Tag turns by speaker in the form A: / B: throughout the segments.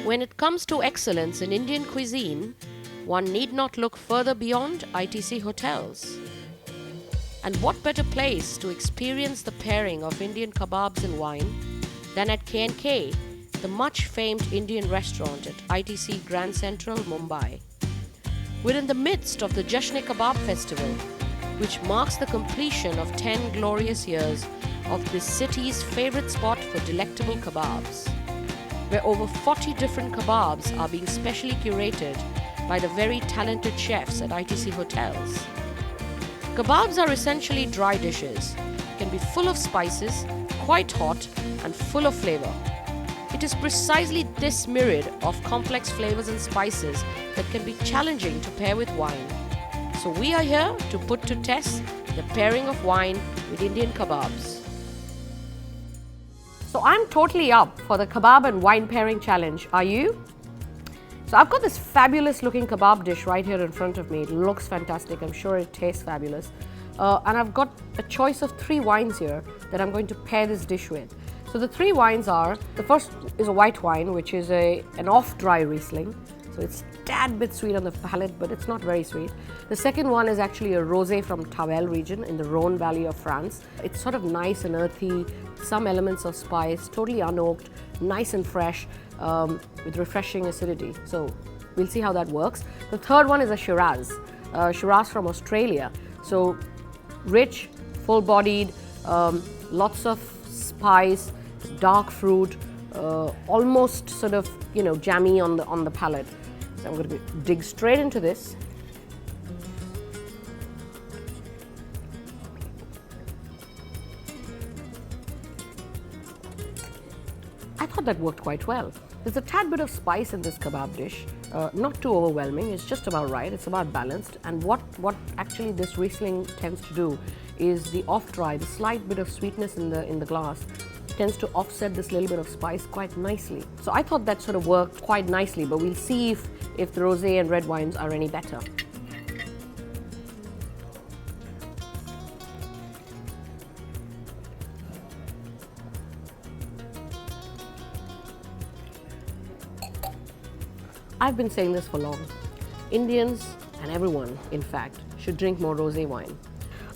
A: When it comes to excellence in Indian cuisine, one need not look further beyond ITC hotels. And what better place to experience the pairing of Indian kebabs and wine than at K&K, the much famed Indian restaurant at ITC Grand Central, Mumbai. We're in the midst of the Jasn-e-Kebab Festival, which marks the completion of 10 glorious years of this city's favorite spot for delectable kebabs, where over 40 different kebabs are being specially curated by the very talented chefs at ITC hotels. Kebabs are essentially dry dishes, can be full of spices, quite hot, and full of flavor. It is precisely this myriad of complex flavors and spices that can be challenging to pair with wine. So we are here to put to test the pairing of wine with Indian kebabs. So I'm totally up for the kebab and wine pairing challenge. Are you? So I've got this fabulous looking kebab dish right here in front of me. It looks fantastic. I'm sure it tastes fabulous. And I've got a choice of 3 wines here that I'm going to pair this dish with. So the 3 wines are, the first is a white wine, which is an off-dry Riesling. So it's a tad bit sweet on the palate, but it's not very sweet. The second one is actually a rosé from Tavel region in the Rhone Valley of France. It's sort of nice and earthy, some elements of spice, totally unoaked, nice and fresh, with refreshing acidity. So we'll see how that works. The third one is a Shiraz, Shiraz from Australia. So rich, full-bodied, lots of spice, dark fruit, almost sort of, jammy on the palate. So I'm going to dig straight into this. I thought that worked quite well. There's a tad bit of spice in this kebab dish, not too overwhelming. It's just about right. It's about balanced. And what actually this Riesling tends to do is the off-dry, the slight bit of sweetness in the glass tends to offset this little bit of spice quite nicely. So I thought that sort of worked quite nicely, but we'll see if the rosé and red wines are any better. I've been saying this for long. Indians, and everyone, in fact, should drink more rosé wine.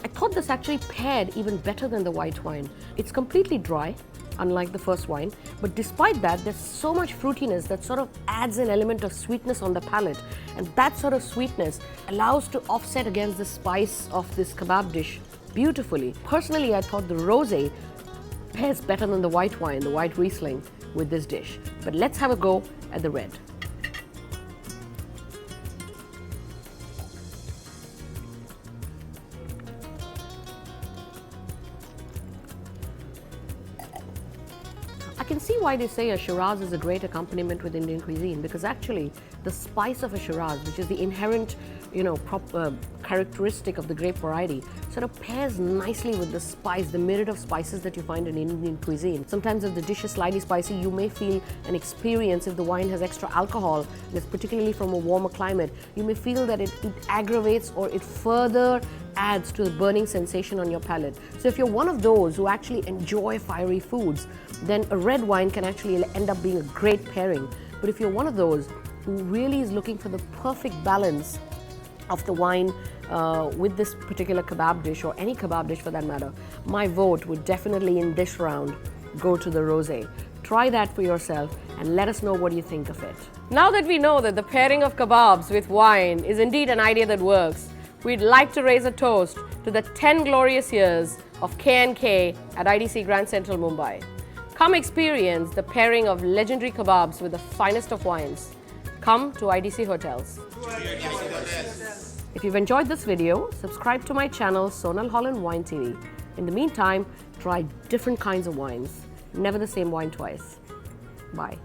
A: I thought this actually paired even better than the white wine. It's completely dry, unlike the first wine, but despite that, there's so much fruitiness that sort of adds an element of sweetness on the palate, and that sort of sweetness allows to offset against the spice of this kebab dish beautifully. Personally, I thought the rosé pairs better than the white wine, the white Riesling, with this dish. But let's have a go at the red. I can see why they say a Shiraz is a great accompaniment with Indian cuisine, because actually the spice of a Shiraz, which is the inherent, characteristic of the grape variety, sort of pairs nicely with the spice, the myriad of spices that you find in Indian cuisine. Sometimes if the dish is slightly spicy, you may feel an experience. If the wine has extra alcohol, and it's particularly from a warmer climate, you may feel that it aggravates or it further adds to the burning sensation on your palate. So if you're one of those who actually enjoy fiery foods, then a red wine can actually end up being a great pairing. But if you're one of those who really is looking for the perfect balance of the wine with this particular kebab dish, or any kebab dish for that matter, my vote would definitely in this round go to the rosé. Try that for yourself and let us know what you think of it. Now that we know that the pairing of kebabs with wine is indeed an idea that works, we'd like to raise a toast to the 10 glorious years of K&K at ITC Grand Central, Mumbai. Come experience the pairing of legendary kebabs with the finest of wines. Come to ITC hotels. If you've enjoyed this video, subscribe to my channel, Sonal Holland Wine TV. In the meantime, try different kinds of wines. Never the same wine twice. Bye.